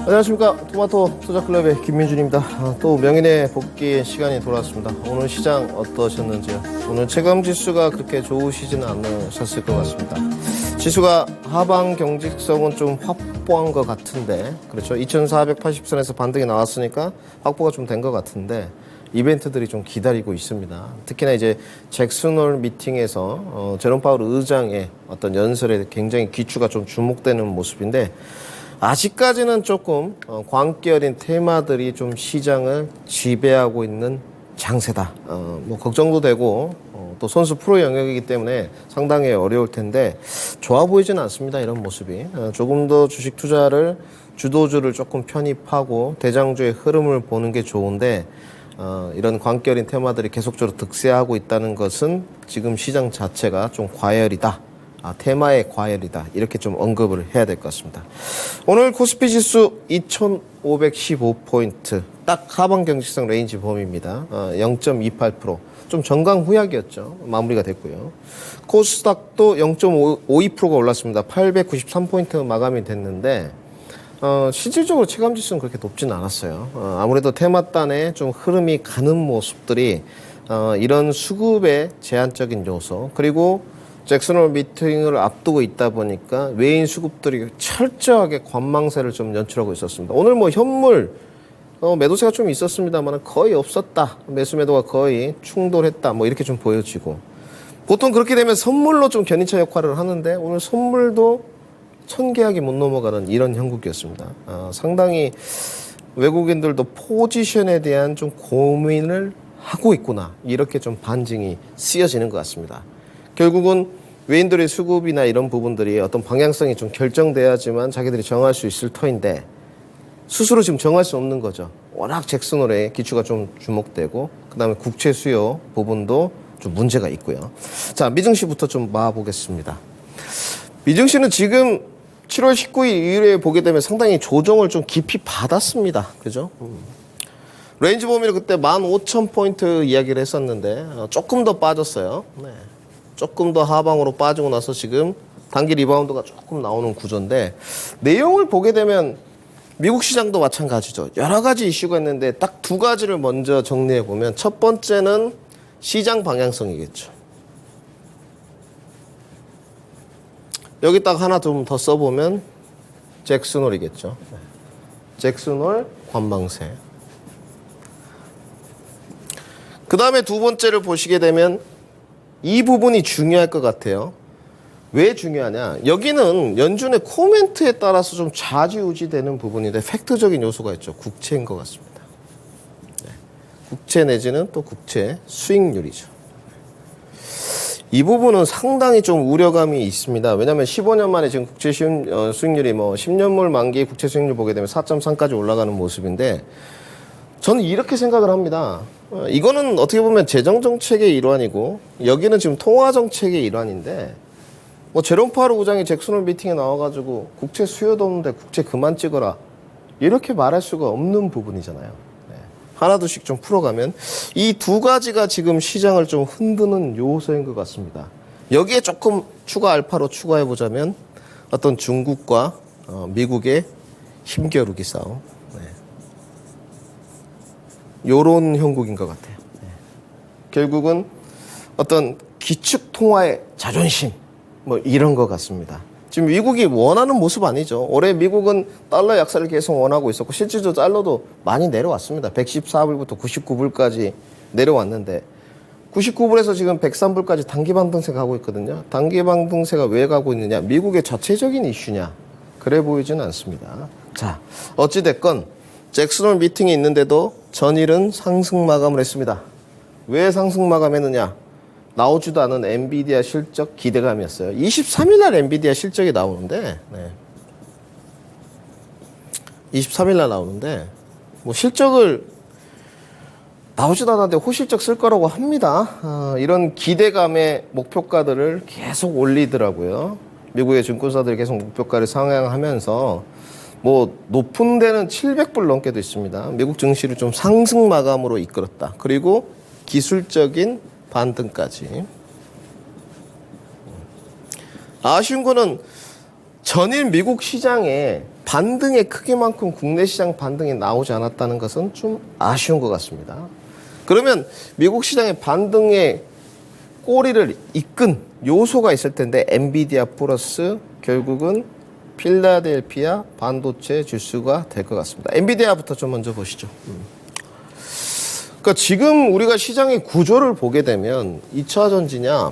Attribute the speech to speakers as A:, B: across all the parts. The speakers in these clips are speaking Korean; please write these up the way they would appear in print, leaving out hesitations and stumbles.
A: 안녕하십니까. 토마토 투자클럽의 김민준입니다. 또 명인의 복귀 시간이 돌아왔습니다. 오늘 시장 어떠셨는지요? 오늘 체감지수가 그렇게 좋으시지는 않으셨을 것 같습니다. 지수가 하방 경직성은 좀 확보한 것 같은데, 그렇죠. 2480선에서 반등이 나왔으니까 확보가 좀 된 것 같은데, 이벤트들이 좀 기다리고 있습니다. 특히나 이제 잭슨홀 미팅에서 제롬 파월 의장의 어떤 연설에 굉장히 귀추가 좀 주목되는 모습인데, 아직까지는 조금 광기어린 테마들이 좀 시장을 지배하고 있는 장세다. 뭐 걱정도 되고 또 선수 프로 영역이기 때문에 상당히 어려울 텐데 좋아 보이지는 않습니다. 이런 모습이. 조금 더 주식 투자를 주도주를 조금 편입하고 대장주의 흐름을 보는 게 좋은데 이런 광기어린 테마들이 계속적으로 득세하고 있다는 것은 지금 시장 자체가 좀 과열이다. 테마의 과열이다. 이렇게 좀 언급을 해야 될 것 같습니다. 오늘 코스피 지수 2515포인트. 딱 하방 경직성 레인지 범위입니다. 0.28%. 좀 정강후약이었죠. 마무리가 됐고요. 코스닥도 0.52%가 올랐습니다. 893포인트 마감이 됐는데, 실질적으로 체감지수는 그렇게 높지는 않았어요. 아무래도 테마단에 좀 흐름이 가는 모습들이, 이런 수급의 제한적인 요소, 그리고 잭슨홀 미팅을 앞두고 있다 보니까 외인 수급들이 철저하게 관망세를 좀 연출하고 있었습니다. 오늘 뭐 현물 매도세가 좀 있었습니다만 거의 없었다. 매수 매도가 거의 충돌했다. 뭐 이렇게 좀 보여지고, 보통 그렇게 되면 선물로 좀 견인차 역할을 하는데 오늘 선물도 1000계약이 못 넘어가는 이런 형국이었습니다. 상당히 외국인들도 포지션에 대한 좀 고민을 하고 있구나. 이렇게 좀 반증이 쓰여지는 것 같습니다. 결국은 외인들의 수급이나 이런 부분들이 어떤 방향성이 좀 결정돼야지만 자기들이 정할 수 있을 터인데 스스로 지금 정할 수 없는 거죠. 워낙 잭슨홀에 기초가 좀 주목되고 그다음에 국채 수요 부분도 좀 문제가 있고요. 자, 미증시부터 좀 봐보겠습니다. 미증시는 지금 7월 19일 이후에 보게 되면 상당히 조정을 좀 깊이 받았습니다. 그죠? 레인지 범위를 그때 15,000포인트 이야기를 했었는데 조금 더 빠졌어요. 네. 조금 더 하방으로 빠지고 나서 지금 단기 리바운드가 조금 나오는 구조인데, 내용을 보게 되면 미국 시장도 마찬가지죠. 여러 가지 이슈가 있는데 딱 두 가지를 먼저 정리해 보면, 첫 번째는 시장 방향성이겠죠. 여기 딱 하나 좀 더 써보면 잭슨홀이겠죠. 잭슨홀 관망세. 그 다음에 두 번째를 보시게 되면 이 부분이 중요할 것 같아요. 왜 중요하냐? 여기는 연준의 코멘트에 따라서 좀 좌지우지되는 부분인데 팩트적인 요소가 있죠. 국채인 것 같습니다. 네. 국채 내지는 또 국채 수익률이죠. 이 부분은 상당히 좀 우려감이 있습니다. 왜냐하면 15년 만에 지금 국채 수익률이 뭐 10년물 만기 국채 수익률 보게 되면 4.3까지 올라가는 모습인데, 저는 이렇게 생각을 합니다. 이거는 어떻게 보면 재정정책의 일환이고 여기는 지금 통화정책의 일환인데, 뭐 제롬 파월 의장이 잭슨홀 미팅에 나와가지고 국채 수요도 없는데 국채 그만 찍어라 이렇게 말할 수가 없는 부분이잖아요. 네. 하나둘씩 좀 풀어가면 이 두 가지가 지금 시장을 좀 흔드는 요소인 것 같습니다. 여기에 조금 추가 알파로 추가해보자면 어떤 중국과 미국의 힘겨루기 싸움, 요런 형국인 것 같아요. 네. 결국은 어떤 기축 통화의 자존심, 뭐 이런 것 같습니다. 지금 미국이 원하는 모습 아니죠. 올해 미국은 달러 약세를 계속 원하고 있었고 실질적으로 달러도 많이 내려왔습니다. 114불부터 99불까지 내려왔는데 99불에서 지금 103불까지 단기 반등세가 가고 있거든요. 단기 반등세가 왜 가고 있느냐? 미국의 자체적인 이슈냐? 그래 보이지는 않습니다. 자, 어찌됐건 잭슨홀 미팅이 있는데도 전일은 상승 마감을 했습니다. 왜 상승 마감했느냐? 나오지도 않은 엔비디아 실적 기대감이었어요. 23일 날 엔비디아 실적이 나오는데, 23일 날 나오는데, 뭐 실적을 나오지도 않았는데 호실적 쓸 거라고 합니다. 이런 기대감의 목표가들을 계속 올리더라고요. 미국의 증권사들이 계속 목표가를 상향하면서 뭐 높은 데는 700불 넘게도 있습니다. 미국 증시를 좀 상승 마감으로 이끌었다. 그리고 기술적인 반등까지. 아쉬운 거는 전일 미국 시장에 반등의 크기만큼 국내 시장 반등이 나오지 않았다는 것은 좀 아쉬운 것 같습니다. 그러면 미국 시장의 반등의 꼬리를 이끈 요소가 있을 텐데 엔비디아 플러스 결국은 필라델피아 반도체 지수가 될 것 같습니다. 엔비디아부터 좀 먼저 보시죠. 그러니까 지금 우리가 시장의 구조를 보게 되면 2차 전지냐,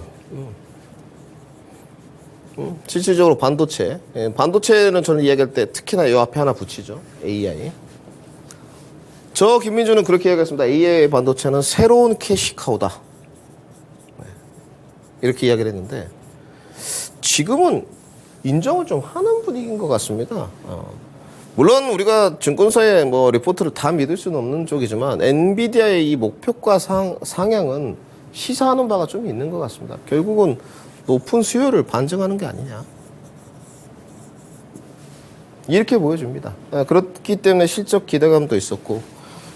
A: 실질적으로 반도체. 반도체는 저는 이야기할 때 특히나 이 앞에 하나 붙이죠. AI. 저 김민주는 그렇게 이야기했습니다. AI 반도체는 새로운 캐시카우다. 이렇게 이야기를 했는데 지금은 인정을 좀 하는 분위기인 것 같습니다. 물론 우리가 증권사의 뭐 리포트를 다 믿을 수는 없는 쪽이지만 엔비디아의 이 목표가 상향은 시사하는 바가 좀 있는 것 같습니다. 결국은 높은 수요를 반증하는 게 아니냐. 이렇게 보여집니다. 그렇기 때문에 실적 기대감도 있었고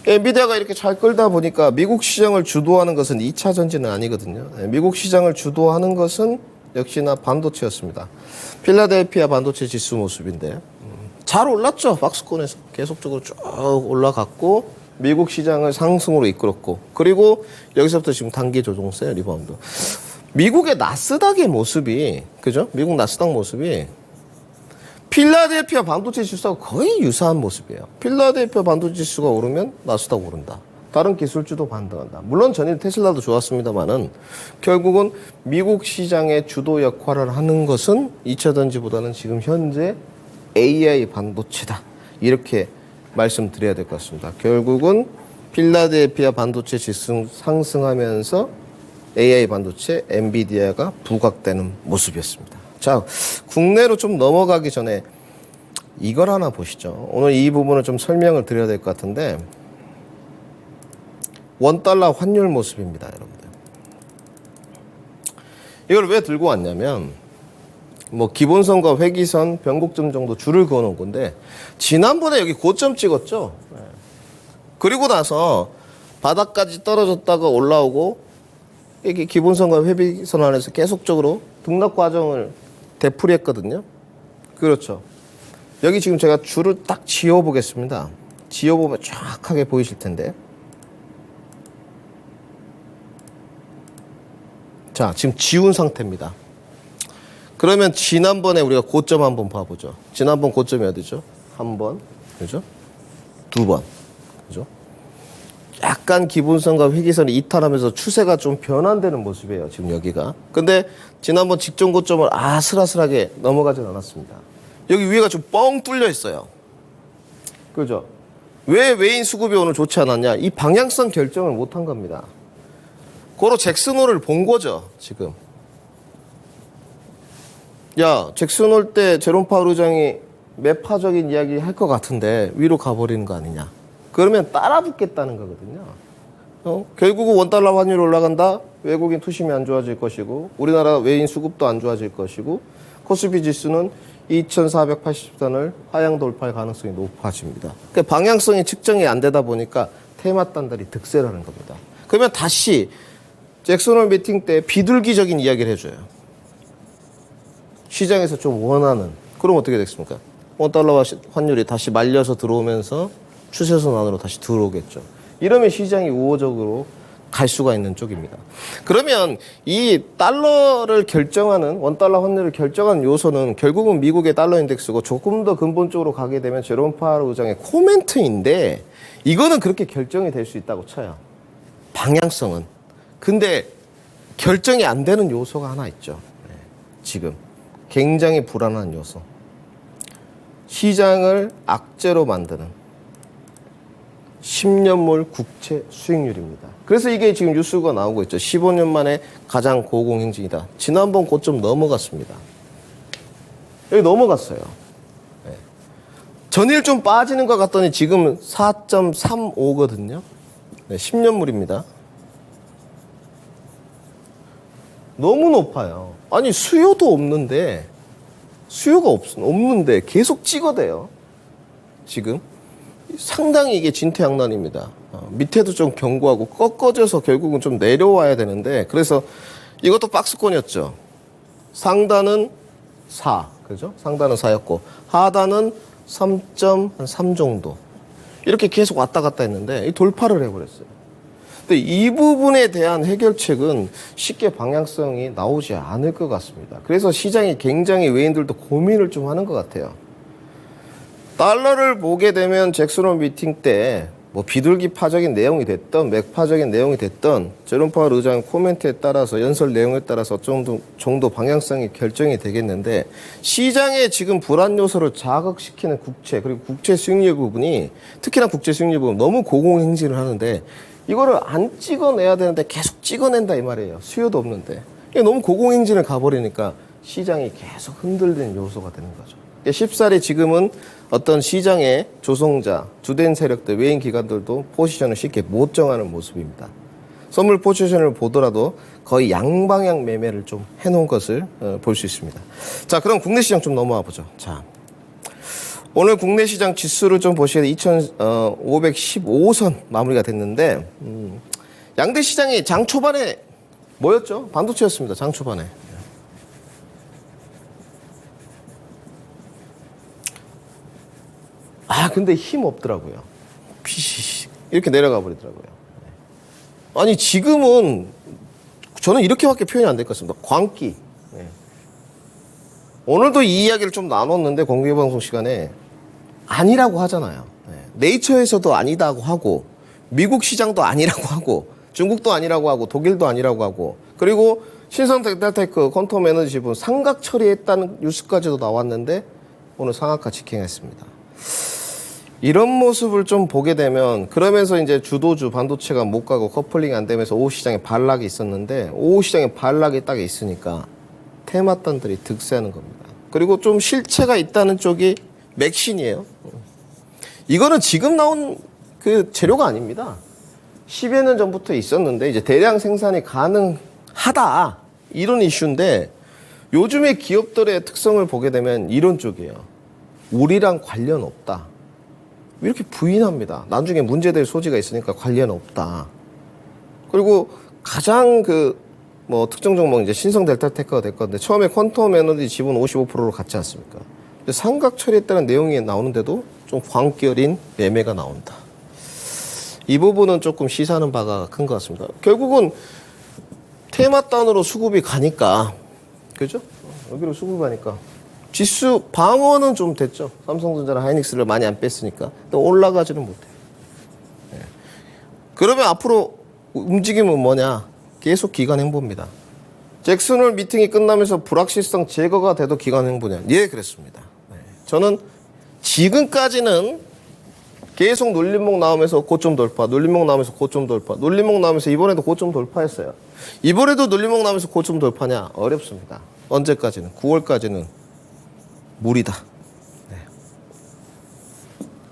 A: 엔비디아가 이렇게 잘 끌다 보니까 미국 시장을 주도하는 것은 2차 전지는 아니거든요. 미국 시장을 주도하는 것은 역시나 반도체였습니다. 필라델피아 반도체 지수 모습인데 잘 올랐죠. 박스권에서 계속적으로 쭉 올라갔고 미국 시장을 상승으로 이끌었고 그리고 여기서부터 지금 단기 조정세 리바운드. 미국의 나스닥의 모습이 그죠? 미국 나스닥 모습이 필라델피아 반도체 지수하고 거의 유사한 모습이에요. 필라델피아 반도체 지수가 오르면 나스닥 오른다. 다른 기술주도 반등한다. 물론 전일 테슬라도 좋았습니다만은 결국은 미국 시장의 주도 역할을 하는 것은 2차 전지보다는 지금 현재 AI 반도체다. 이렇게 말씀드려야 될 것 같습니다. 결국은 필라델피아 반도체 지수 상승하면서 AI 반도체 엔비디아가 부각되는 모습이었습니다. 자, 국내로 좀 넘어가기 전에 이걸 하나 보시죠. 오늘 이 부분을 좀 설명을 드려야 될 것 같은데 원달러 환율 모습입니다, 여러분들. 이걸 왜 들고 왔냐면 뭐 기본선과 회기선, 변곡점 정도 줄을 그어놓은 건데 지난번에 여기 고점 찍었죠. 그리고 나서 바닥까지 떨어졌다가 올라오고 이게 기본선과 회비선 안에서 계속적으로 등락 과정을 되풀이했거든요. 그렇죠. 여기 지금 제가 줄을 딱 지어보겠습니다. 지어보면 정확하게 보이실 텐데. 자, 지금 지운 상태입니다. 그러면 지난번에 우리가 고점 한번 봐보죠. 지난번 고점이 어디죠? 한 번, 그죠? 두 번, 그죠? 약간 기본선과 회기선이 이탈하면서 추세가 좀 변환되는 모습이에요. 지금 여기가. 근데 지난번 직전 고점을 아슬아슬하게 넘어가진 않았습니다. 여기 위에가 좀 뻥 뚫려 있어요. 그죠? 왜 외인 수급이 오늘 좋지 않았냐? 이 방향성 결정을 못한 겁니다. 고로 잭슨홀을 본 거죠, 지금. 야, 잭슨홀 때 제롬 파월 의장이 매파적인 이야기 할 것 같은데 위로 가버리는 거 아니냐. 그러면 따라 붙겠다는 거거든요. 결국은 원달러 환율이 올라간다. 외국인 투심이 안 좋아질 것이고 우리나라 외인 수급도 안 좋아질 것이고 코스피 지수는 2480선을 하향 돌파할 가능성이 높아집니다. 그러니까 방향성이 측정이 안 되다 보니까 테마 단달이 득세라는 겁니다. 그러면 다시 잭슨홀 미팅 때 비둘기적인 이야기를 해줘요. 시장에서 좀 원하는. 그럼 어떻게 됐습니까? 원달러 환율이 다시 말려서 들어오면서 추세선 안으로 다시 들어오겠죠. 이러면 시장이 우호적으로 갈 수가 있는 쪽입니다. 그러면 이 달러를 결정하는 원달러 환율을 결정하는 요소는 결국은 미국의 달러 인덱스고 조금 더 근본적으로 가게 되면 제롬 파월 의장의 코멘트인데 이거는 그렇게 결정이 될 수 있다고 쳐요. 방향성은. 근데 결정이 안 되는 요소가 하나 있죠. 지금 굉장히 불안한 요소. 시장을 악재로 만드는 10년물 국채 수익률입니다. 그래서 이게 지금 뉴스가 나오고 있죠. 15년 만에 가장 고공행진이다. 지난번 고점 넘어갔습니다. 여기 넘어갔어요. 네. 전일 좀 빠지는 것 같더니 지금 4.35거든요. 네, 10년물입니다. 너무 높아요. 아니 수요도 없는데 수요가 없는데 계속 찍어대요. 지금 상당히 이게 진퇴양난입니다. 밑에도 좀 견고하고 꺾어져서 결국은 좀 내려와야 되는데 그래서 이것도 박스권이었죠. 상단은 4, 그죠? 상단은 4였고 하단은 3.3 정도. 이렇게 계속 왔다 갔다 했는데 이 돌파를 해버렸어요. 근데 이 부분에 대한 해결책은 쉽게 방향성이 나오지 않을 것 같습니다. 그래서 시장이 굉장히 외인들도 고민을 좀 하는 것 같아요. 달러를 보게 되면 잭슨홀 미팅 때 뭐 비둘기파적인 내용이 됐던 맥파적인 내용이 됐던 제롬 파월 의장 코멘트에 따라서 연설 내용에 따라서 정도 방향성이 결정이 되겠는데 시장의 지금 불안 요소를 자극시키는 국채 그리고 국채 수익률 부분이 특히나 국채 수익률 부분 너무 고공행진을 하는데 이거를 안 찍어내야 되는데 계속 찍어낸다 이 말이에요. 수요도 없는데 이게 너무 고공행진을 가버리니까 시장이 계속 흔들리는 요소가 되는 거죠. 쉽사리 지금은 어떤 시장의 조성자, 주된 세력들, 외인 기관들도 포지션을 쉽게 못 정하는 모습입니다. 선물 포지션을 보더라도 거의 양방향 매매를 좀 해놓은 것을 볼 수 있습니다. 자, 그럼 국내 시장 좀 넘어와 보죠. 자, 오늘 국내 시장 지수를 좀 보시게 되면 2,515선 마무리가 됐는데 양대 시장이 장 초반에 뭐였죠? 반도체였습니다. 장 초반에. 근데 힘 없더라고요. 이렇게 내려가 버리더라고요. 아니, 지금은 저는 이렇게밖에 표현이 안 될 것 같습니다. 광기. 네. 오늘도 이 이야기를 좀 나눴는데 공개방송 시간에 아니라고 하잖아요. 네. 네이처에서도 아니다고 하고 미국 시장도 아니라고 하고 중국도 아니라고 하고 독일도 아니라고 하고 그리고 신성텔타테크 퀀텀 에너지 지분 상각 처리했다는 뉴스까지도 나왔는데 오늘 상한가 직행했습니다. 이런 모습을 좀 보게 되면 그러면서 이제 주도주 반도체가 못 가고 커플링이 안 되면서 오후 시장에 반락이 있었는데 오후 시장에 반락이 딱 있으니까 테마단들이 득세하는 겁니다. 그리고 좀 실체가 있다는 쪽이 맥신이에요. 이거는 지금 나온 그 재료가 아닙니다. 10여 년 전부터 있었는데 이제 대량 생산이 가능하다 이런 이슈인데 요즘의 기업들의 특성을 보게 되면 이런 쪽이에요. 우리랑 관련 없다. 이렇게 부인합니다. 나중에 문제될 소지가 있으니까 관련 없다. 그리고 가장 뭐 특정 종목 이제 신성 델타테크가 됐건데 처음에 퀀텀 에너지 지분 55%로 갔지 않습니까? 근데 상각 처리했다는 내용이 나오는데도 좀 광기어린 매매가 나온다. 이 부분은 조금 시사하는 바가 큰 것 같습니다. 결국은 테마단으로 수급이 가니까, 그죠? 여기로 수급이 가니까. 지수 방어는 좀 됐죠. 삼성전자랑 하이닉스를 많이 안 뺐으니까. 또 올라가지는 못해요. 네. 그러면 앞으로 움직임은 뭐냐? 계속 기관 행보입니다. 잭슨홀 미팅이 끝나면서 불확실성 제거가 돼도 기관 행보냐? 예, 그랬습니다. 네. 저는 지금까지는 계속 눌림목 나오면서 고점 돌파, 눌림목 나오면서 고점 돌파, 눌림목 나오면서 이번에도 고점 돌파했어요. 이번에도 눌림목 나오면서 고점 돌파냐? 어렵습니다. 언제까지는? 9월까지는 무리다. 네.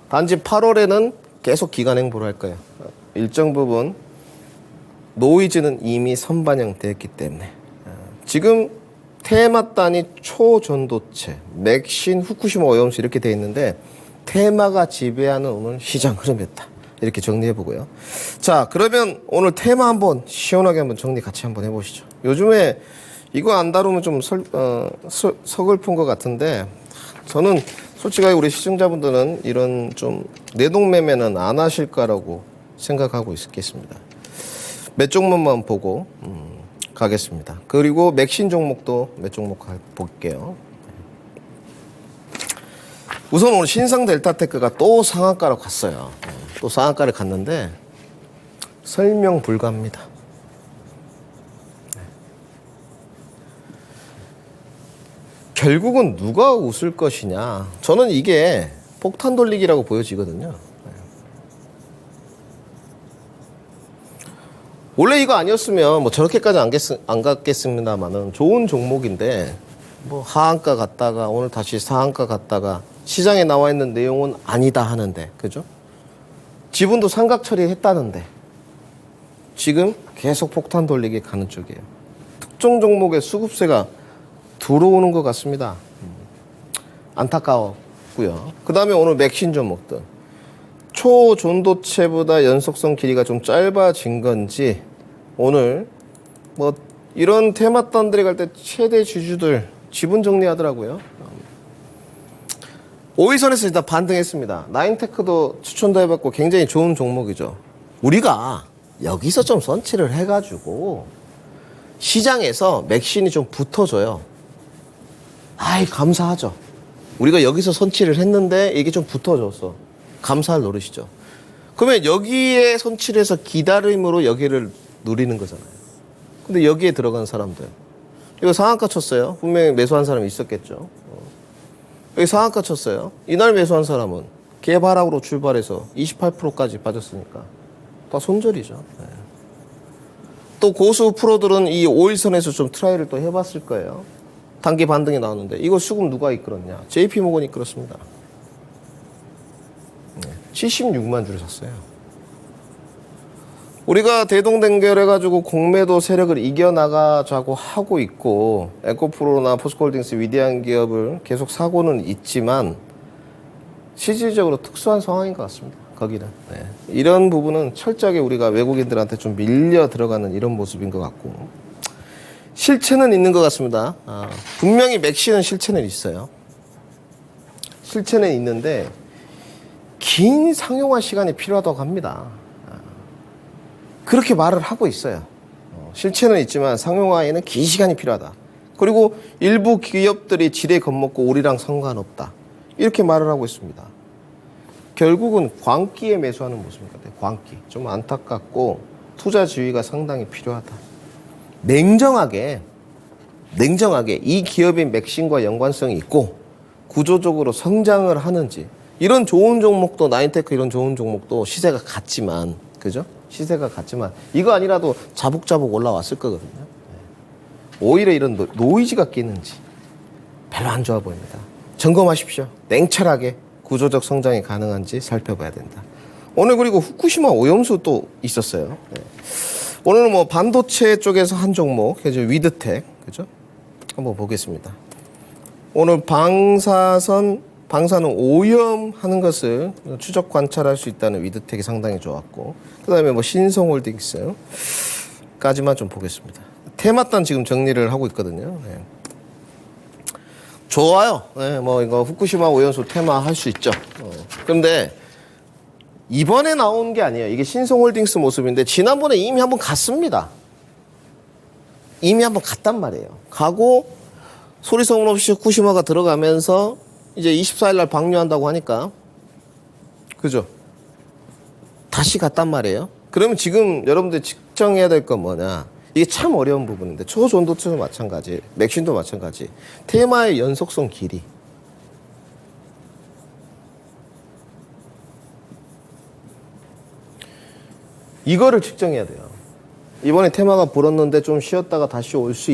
A: 단지 8월에는 계속 기간 행보를 할 거예요. 일정 부분 노이즈는 이미 선반영됐기 때문에 지금 테마단이 초전도체, 맥신, 후쿠시마 오염수 이렇게 돼 있는데 테마가 지배하는 오늘 시장 흐름이었다. 이렇게 정리해보고요. 자, 그러면 오늘 테마 한번 시원하게 한번 정리 같이 한번 해보시죠. 요즘에 이거 안 다루면 좀 서글픈 것 같은데 저는 솔직하게 우리 시청자분들은 이런 좀 내동매매는 안 하실까라고 생각하고 있겠습니다. 몇 종목만 보고 가겠습니다. 그리고 맥신 종목도 몇 종목 볼게요. 우선 오늘 신성 델타테크가 또 상한가로 갔어요. 또 상한가를 갔는데 설명 불가합니다. 결국은 누가 웃을 것이냐. 저는 이게 폭탄 돌리기라고 보여지거든요. 원래 이거 아니었으면 뭐 저렇게까지 안 갔겠습니다만은 좋은 종목인데 뭐 하한가 갔다가 오늘 다시 상한가 갔다가 시장에 나와 있는 내용은 아니다 하는데, 그죠? 지분도 상각 처리했다는데 지금 계속 폭탄 돌리기 가는 쪽이에요. 특정 종목의 수급세가 들어오는 것 같습니다. 안타까웠고요. 그 다음에 오늘 맥신 종목들 초전도체보다 연속성 길이가 좀 짧아진 건지 오늘 뭐 이런 테마단들이 갈 때 최대 주주들 지분 정리하더라고요. 5일선에서 일단 반등했습니다. 나인테크도 추천도 해봤고 굉장히 좋은 종목이죠. 우리가 여기서 좀 선취를 해가지고 시장에서 맥신이 좀 붙어줘요. 아이, 감사하죠. 우리가 여기서 선취를 했는데 이게 좀 붙어줬어. 감사할 노릇이죠. 그러면 여기에 선취를 해서 기다림으로 여기를 누리는 거잖아요. 근데 여기에 들어간 사람들. 이거 상한가 쳤어요. 분명히 매수한 사람이 있었겠죠. 여기 상한가 쳤어요. 이날 매수한 사람은 개발학으로 출발해서 28%까지 빠졌으니까 다 손절이죠. 네. 또 고수 프로들은 이 5일선에서 좀 트라이를 또 해봤을 거예요. 단기 반등이 나왔는데 이거 수급 누가 이끌었냐? JP모건이 이끌었습니다. 76만 주를 샀어요. 우리가 대동단결해가지고 공매도 세력을 이겨나가자고 하고 있고 에코프로나 포스코홀딩스 위대한 기업을 계속 사고는 있지만 실질적으로 특수한 상황인 것 같습니다. 거기는. 네. 이런 부분은 철저하게 우리가 외국인들한테 좀 밀려 들어가는 이런 모습인 것 같고 실체는 있는 것 같습니다. 분명히 맥시는 실체는 있어요. 실체는 있는데 긴 상용화 시간이 필요하다고 합니다. 그렇게 말을 하고 있어요. 실체는 있지만 상용화에는 긴 시간이 필요하다. 그리고 일부 기업들이 지레 겁먹고 우리랑 상관없다. 이렇게 말을 하고 있습니다. 결국은 광기에 매수하는 모습인 것 같아요. 광기. 좀 안타깝고 투자 지위가 상당히 필요하다. 냉정하게 이 기업의 맥신과 연관성이 있고 구조적으로 성장을 하는지 이런 좋은 종목도 나인테크 이런 좋은 종목도 시세가 같지만 그죠? 시세가 같지만 이거 아니라도 자북자북 올라왔을 거거든요. 오히려 이런 노이즈가 끼는지 별로 안 좋아 보입니다. 점검하십시오. 냉철하게 구조적 성장이 가능한지 살펴봐야 된다. 오늘 그리고 후쿠시마 오염수 또 있었어요. 네. 오늘은 뭐 반도체 쪽에서 한 종목, 그죠? 위드텍, 그죠? 한번 보겠습니다. 오늘 방사선 오염하는 것을 추적 관찰할 수 있다는 위드텍이 상당히 좋았고, 그 다음에 뭐 신성홀딩스까지만 좀 보겠습니다. 테마단 지금 정리를 하고 있거든요. 네. 좋아요. 네, 뭐 이거 후쿠시마 오염수 테마 할 수 있죠. 그런데 이번에 나온 게 아니에요. 이게 신성홀딩스 모습인데 지난번에 이미 한번 갔습니다. 이미 한번 갔단 말이에요. 가고 소리 소문 없이 후쿠시마가 들어가면서 이제 24일 날 방류한다고 하니까 그죠? 다시 갔단 말이에요. 그러면 지금 여러분들 측정해야 될 건 뭐냐? 이게 참 어려운 부분인데 초전도체도 마찬가지, 맥신도 마찬가지. 테마의 연속성 길이. 이거를 측정해야 돼요. 이번에 테마가 불었는데 좀 쉬었다가 다시 올 수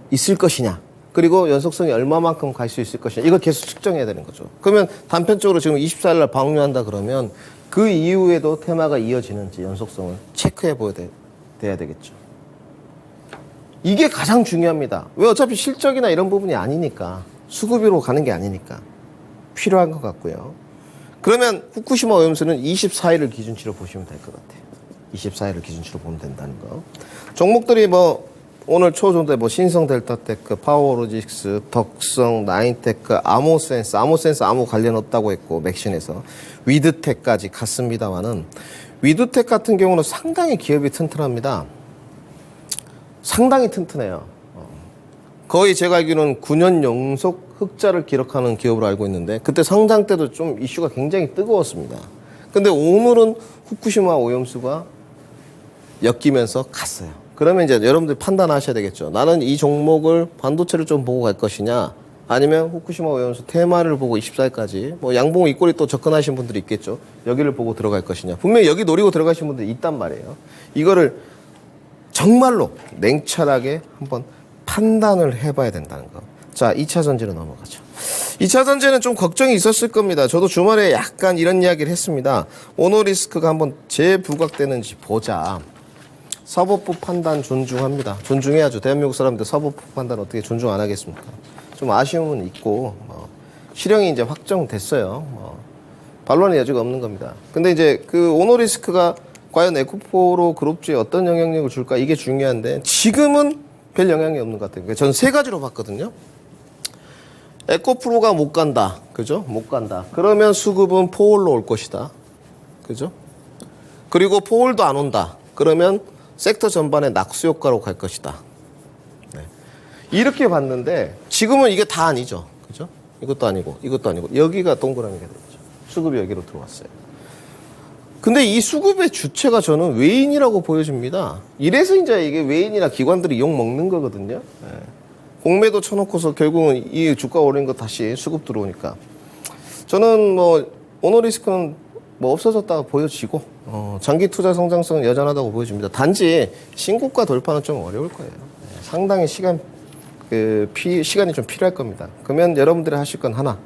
A: 있을 것이냐. 그리고 연속성이 얼마만큼 갈 수 있을 것이냐. 이걸 계속 측정해야 되는 거죠. 그러면 단편적으로 지금 24일 날 방류한다 그러면 그 이후에도 테마가 이어지는지 연속성을 체크해 보여야 돼야 되겠죠. 이게 가장 중요합니다. 왜 어차피 실적이나 이런 부분이 아니니까. 수급으로 가는 게 아니니까. 필요한 것 같고요. 그러면 후쿠시마 오염수는 24일을 기준치로 보시면 될 것 같아요. 24일을 기준치로 보면 된다는 거. 종목들이 뭐 오늘 초전도에 뭐 신성 델타테크, 파워로직스, 덕성, 나인테크, 아모센스 아무 관련 없다고 했고 맥신에서 위드텍까지 갔습니다만은 위드텍 같은 경우는 상당히 기업이 튼튼합니다. 상당히 튼튼해요. 거의 제가 알기로는 9년 연속 흑자를 기록하는 기업으로 알고 있는데 그때 상장 때도 좀 이슈가 굉장히 뜨거웠습니다. 근데 오늘은 후쿠시마 오염수가 엮이면서 갔어요. 그러면 이제 여러분들 판단하셔야 되겠죠. 나는 이 종목을 반도체를 좀 보고 갈 것이냐 아니면 후쿠시마 오염수 테마를 보고 24일까지 뭐 양봉 윗꼬리 또 접근하신 분들이 있겠죠. 여기를 보고 들어갈 것이냐. 분명히 여기 노리고 들어가신 분들이 있단 말이에요. 이거를 정말로 냉철하게 한번 판단을 해봐야 된다는 거. 자, 2차 전지로 넘어가죠. 2차 전지는 좀 걱정이 있었을 겁니다. 저도 주말에 약간 이런 이야기를 했습니다. 오노리스크가 한번 재부각되는지 보자. 사법부 판단 존중합니다. 존중해야죠. 대한민국 사람들 사법부 판단 어떻게 존중 안 하겠습니까? 좀 아쉬움은 있고 실형이 이제 확정됐어요. 반론의 여지가 없는 겁니다. 근데 이제 그 오노리스크가 과연 에코프로 그룹주에 어떤 영향력을 줄까 이게 중요한데 지금은 별 영향이 없는 것 같아요. 저는 세 가지로 봤거든요. 에코프로가 못 간다. 그죠? 못 간다. 그러면 수급은 포올로 올 것이다. 그죠? 그리고 포올도 안 온다. 그러면 섹터 전반에 낙수 효과로 갈 것이다. 네. 이렇게 봤는데 지금은 이게 다 아니죠. 그죠? 이것도 아니고 이것도 아니고 여기가 동그라미가 되죠. 수급이 여기로 들어왔어요. 근데 이 수급의 주체가 저는 외인이라고 보여집니다. 이래서 이제 이게 외인이나 기관들이 욕 먹는 거거든요. 네. 공매도 쳐놓고서 결국은 이 주가 오른 거 다시 수급 들어오니까 저는 뭐 오너리스크는 뭐 없어졌다가 보여지고 장기 투자 성장성은 여전하다고 보여집니다. 단지 신고가 돌파는 좀 어려울 거예요. 네. 상당히 시간이 좀 필요할 겁니다. 그러면 여러분들이 하실 건 하나,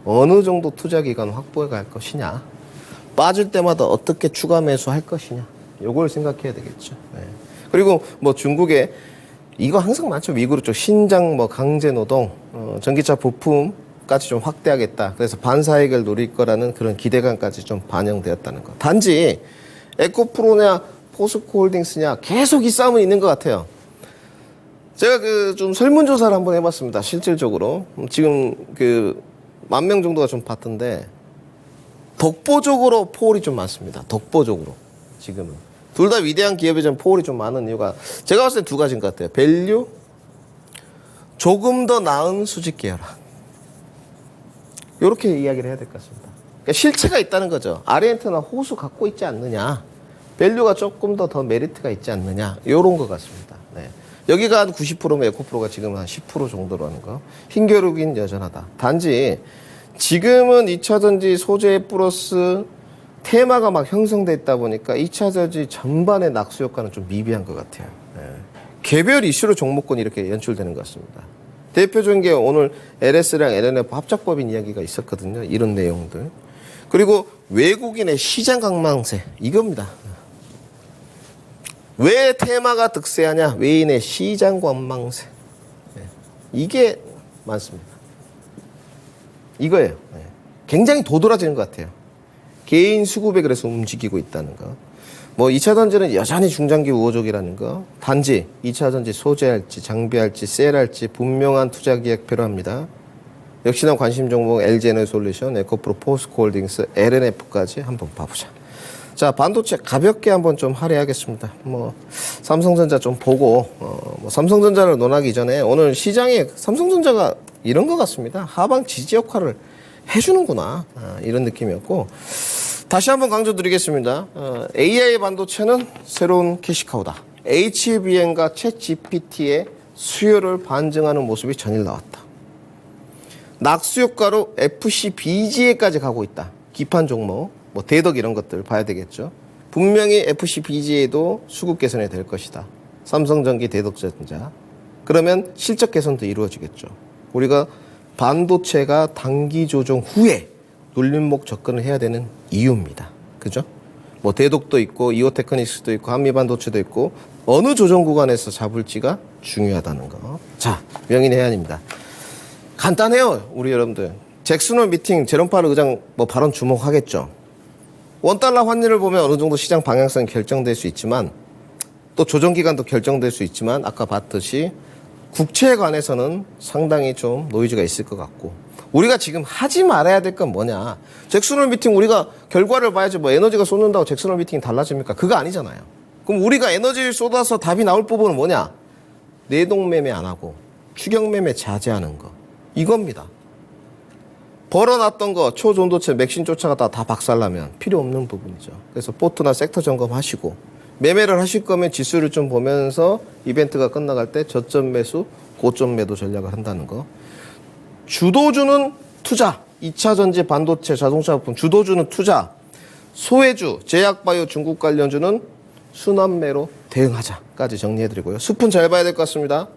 A: 어느 정도 투자 기간 확보해 갈 것이냐, 빠질 때마다 어떻게 추가 매수할 것이냐, 요걸 생각해야 되겠죠. 네. 그리고 뭐 중국에 이거 항상 많죠. 미국 쪽 신장 뭐 강제 노동, 전기차 부품까지 좀 확대하겠다. 그래서 반사익을 노릴 거라는 그런 기대감까지 좀 반영되었다는 거. 단지 에코프로냐 포스코홀딩스냐 계속 이 싸움은 있는 것 같아요. 제가 좀 설문조사를 한번 해봤습니다. 실질적으로 지금 10,000명 정도가 좀 봤던데 독보적으로 포홀이 좀 많습니다. 독보적으로 지금은. 둘 다 위대한 기업에 좀 포홀이 좀 많은 이유가 제가 봤을 때 두 가지인 것 같아요. 밸류, 조금 더 나은 수직 계열화. 이렇게 이야기를 해야 될 것 같습니다. 그러니까 실체가 있다는 거죠. 아르헨티나 호수 갖고 있지 않느냐. 밸류가 조금 더 메리트가 있지 않느냐. 이런 것 같습니다. 네. 여기가 한 90%면 에코프로가 지금 한 10% 정도로 하는 거. 흰겨루긴 여전하다. 단지 지금은 2차전지 소재 플러스 테마가 막 형성돼 있다 보니까 2차전지 전반의 낙수 효과는 좀 미비한 것 같아요. 네. 개별 이슈로 종목군이 이렇게 연출되는 것 같습니다. 대표적인 게 오늘 LS랑 LNF 합작법인 이야기가 있었거든요. 이런 내용들. 그리고 외국인의 시장 강망세 이겁니다. 왜 테마가 득세하냐? 외인의 시장 관망세. 네. 이게 많습니다. 이거예요. 네. 굉장히 도드라지는 것 같아요. 개인 수급에 그래서 움직이고 있다는 거. 뭐 2차 전지는 여전히 중장기 우호적이라는 거. 단지 2차 전지 소재할지 장비할지 셀할지 분명한 투자 계획 필요합니다. 역시나 관심 종목 LG에너지솔루션, 에코프로, 포스코홀딩스, LNF까지 한번 봐보자. 자, 반도체 가볍게 한번 좀 할애하겠습니다. 뭐 삼성전자 좀 보고 뭐 삼성전자를 논하기 전에 오늘 시장에 삼성전자가 이런 것 같습니다. 하방 지지 역할을 해주는구나, 이런 느낌이었고 다시 한번 강조드리겠습니다. AI 반도체는 새로운 캐시카우다. HBM과 챗 GPT의 수요를 반증하는 모습이 전일 나왔다. 낙수 효과로 FCBGA까지 가고 있다. 기판 종목, 뭐 대덕 이런 것들 봐야 되겠죠. 분명히 FCBGA도 수급 개선이 될 것이다. 삼성전기, 대덕전자. 그러면 실적 개선도 이루어지겠죠. 우리가 반도체가 단기 조정 후에 눌림목 접근을 해야 되는 이유입니다. 그죠? 뭐 대독도 있고 이오테크닉스도 있고 한미반도체도 있고 어느 조정 구간에서 잡을지가 중요하다는 거. 자, 명인의 해안입니다. 간단해요, 우리 여러분들. 잭슨홀 미팅 제롬 파월 의장 뭐 발언 주목하겠죠. 원달러 환율을 보면 어느 정도 시장 방향성이 결정될 수 있지만 또 조정 기간도 결정될 수 있지만 아까 봤듯이 국채에 관해서는 상당히 좀 노이즈가 있을 것 같고 우리가 지금 하지 말아야 될 건 뭐냐. 잭슨홀 미팅 우리가 결과를 봐야지 뭐 에너지가 쏟는다고 잭슨홀 미팅이 달라집니까? 그거 아니잖아요. 그럼 우리가 에너지를 쏟아서 답이 나올 부분은 뭐냐. 내동매매 안 하고 추경매매 자제하는 거. 이겁니다. 벌어놨던 거 초전도체 맥신 쫓아가다 다 박살나면 필요 없는 부분이죠. 그래서 포트나 섹터 점검하시고 매매를 하실 거면 지수를 좀 보면서 이벤트가 끝나갈 때 저점 매수, 고점 매도 전략을 한다는 거. 주도주는 투자, 2차 전지 반도체 자동차 부품 주도주는 투자, 소외주, 제약바이오 중국 관련주는 순환매로 대응하자까지 정리해드리고요. 숲은 잘 봐야 될 것 같습니다.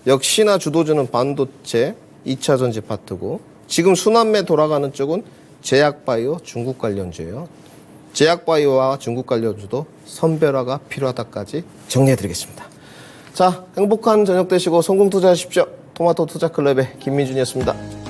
A: 역시나 주도주는 반도체, 2차 전지 파트고 지금 순환매 돌아가는 쪽은 제약바이오 중국 관련주예요. 제약바이오와 중국 관련주도 선별화가 필요하다까지 정리해드리겠습니다. 자, 행복한 저녁 되시고 성공 투자하십시오. 토마토 투자클럽의 김민준이었습니다.